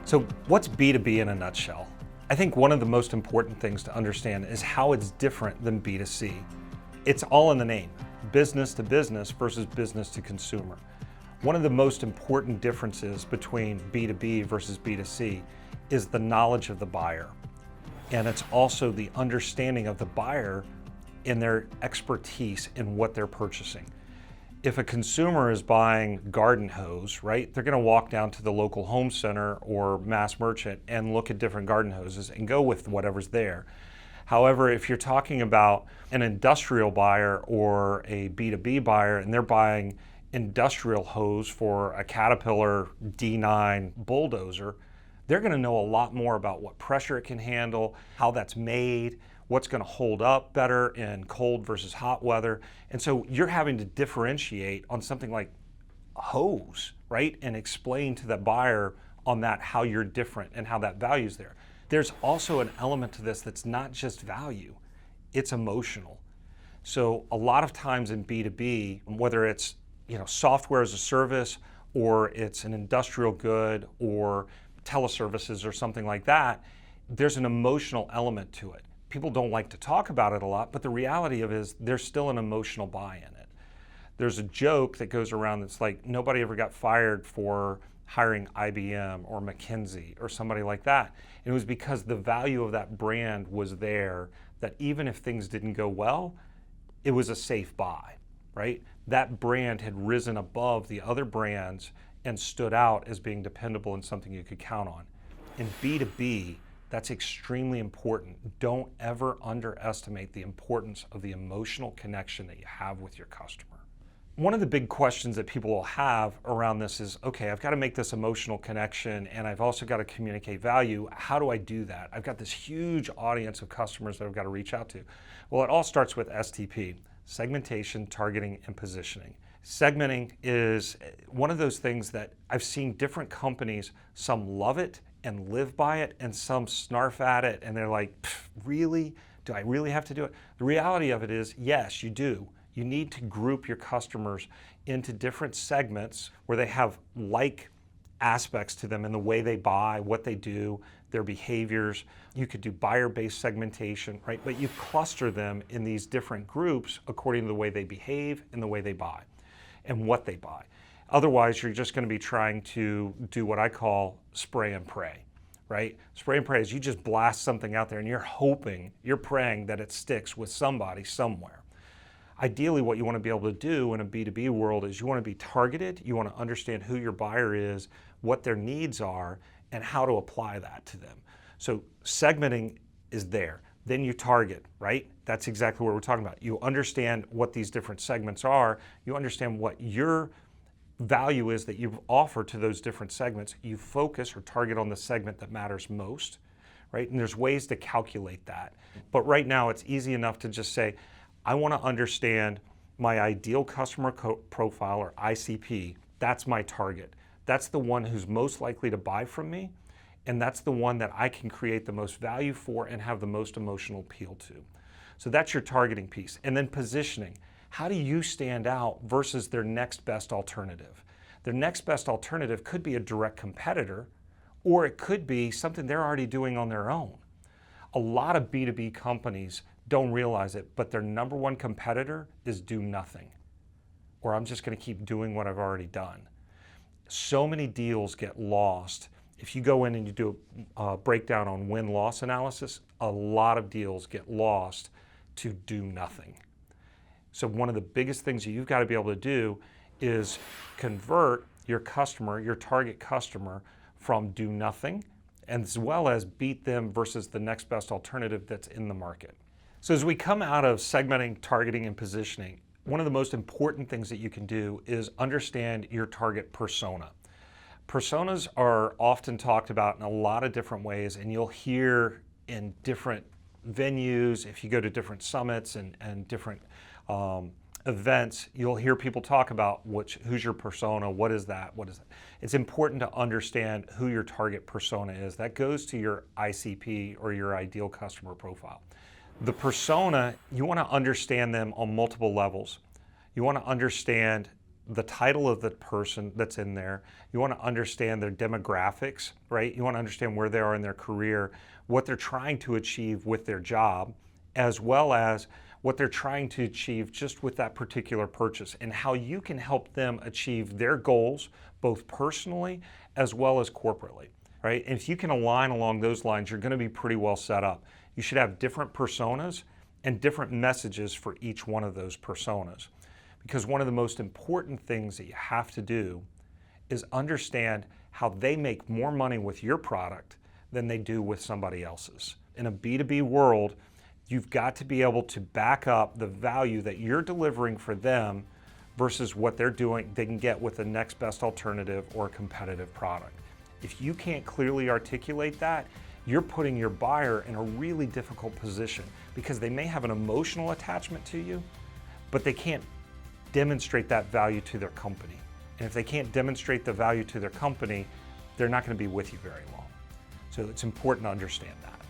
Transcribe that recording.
So what's B2B in a nutshell? I think one of the most important things to understand is how it's different than B2C. It's all in the name, business to business versus business to consumer. One of the most important differences between B2B versus B2C is the knowledge of the buyer. And it's also the understanding of the buyer and their expertise in what they're purchasing. If a consumer is buying garden hose, right, they're going to walk down to the local home center or mass merchant and look at different garden hoses and go with whatever's there. However, if you're talking about an industrial buyer or a B2B buyer and they're buying industrial hose for a Caterpillar D9 bulldozer, they're going to know a lot more about what pressure it can handle, how that's made, what's going to hold up better in cold versus hot weather. And so you're having to differentiate on something like a hose, right? And explain to the buyer on that how you're different and how that value's there. There's also an element to this that's not just value, it's emotional. So a lot of times in B2B, whether it's software as a service or it's an industrial good or teleservices or something like that, there's an emotional element to it. People don't like to talk about it a lot, but the reality of it is there's still an emotional buy in it. There's a joke that goes around that's like nobody ever got fired for hiring IBM or McKinsey or somebody like that. And it was because the value of that brand was there, that even if things didn't go well, it was a safe buy, right? That brand had risen above the other brands and stood out as being dependable and something you could count on. In B2B, that's extremely important. Don't ever underestimate the importance of the emotional connection that you have with your customer. One of the big questions that people will have around this is, okay, I've got to make this emotional connection and I've also got to communicate value. How do I do that? I've got this huge audience of customers that I've got to reach out to. Well, it all starts with STP, segmentation, targeting, and positioning. Segmenting is one of those things that I've seen different companies, some love it and live by it, and some snarf at it and they're like, really? Do I really have to do it? The reality of it is, yes, you do. You need to group your customers into different segments where they have like aspects to them in the way they buy, what they do, their behaviors. You could do buyer-based segmentation, right? But you cluster them in these different groups according to the way they behave and the way they buy and what they buy. Otherwise, you're just going to be trying to do what I call spray and pray, right? Spray and pray is you just blast something out there and you're praying that it sticks with somebody somewhere. Ideally, what you want to be able to do in a B2B world is you want to be targeted, you want to understand who your buyer is, what their needs are, and how to apply that to them. So segmenting is there. Then you target, right? That's exactly what we're talking about. You understand what these different segments are, you understand what your value is that you offer to those different segments. You focus or target on the segment that matters most, right? And there's ways to calculate that. But right now it's easy enough to just say, I want to understand my ideal customer profile or ICP. That's my target. That's the one who's most likely to buy from me. And that's the one that I can create the most value for and have the most emotional appeal to. So that's your targeting piece. And then positioning. How do you stand out versus their next best alternative? Their next best alternative could be a direct competitor, or it could be something they're already doing on their own. A lot of B2B companies don't realize it, but their number one competitor is do nothing, or I'm just going to keep doing what I've already done. So many deals get lost. If you go in and you do a breakdown on win-loss analysis, a lot of deals get lost to do nothing. So one of the biggest things that you've got to be able to do is convert your customer, your target customer, from do nothing, as well as beat them versus the next best alternative that's in the market. So as we come out of segmenting, targeting, and positioning, one of the most important things that you can do is understand your target persona. Personas are often talked about in a lot of different ways, and you'll hear in different venues, if you go to different summits and different events, you'll hear people talk about who's your persona, what is that? It's important to understand who your target persona is. That goes to your ICP or your ideal customer profile. The persona, you want to understand them on multiple levels. You want to understand the title of the person that's in there. You want to understand their demographics, right? You want to understand where they are in their career, what they're trying to achieve with their job, as well as what they're trying to achieve just with that particular purchase, and how you can help them achieve their goals, both personally as well as corporately, right? And if you can align along those lines, you're going to be pretty well set up. You should have different personas and different messages for each one of those personas. Because one of the most important things that you have to do is understand how they make more money with your product than they do with somebody else's. In a B2B world, you've got to be able to back up the value that you're delivering for them versus what they can get with the next best alternative or competitive product. If you can't clearly articulate that, you're putting your buyer in a really difficult position, because they may have an emotional attachment to you, but they can't demonstrate that value to their company. And if they can't demonstrate the value to their company, they're not going to be with you very long. So it's important to understand that.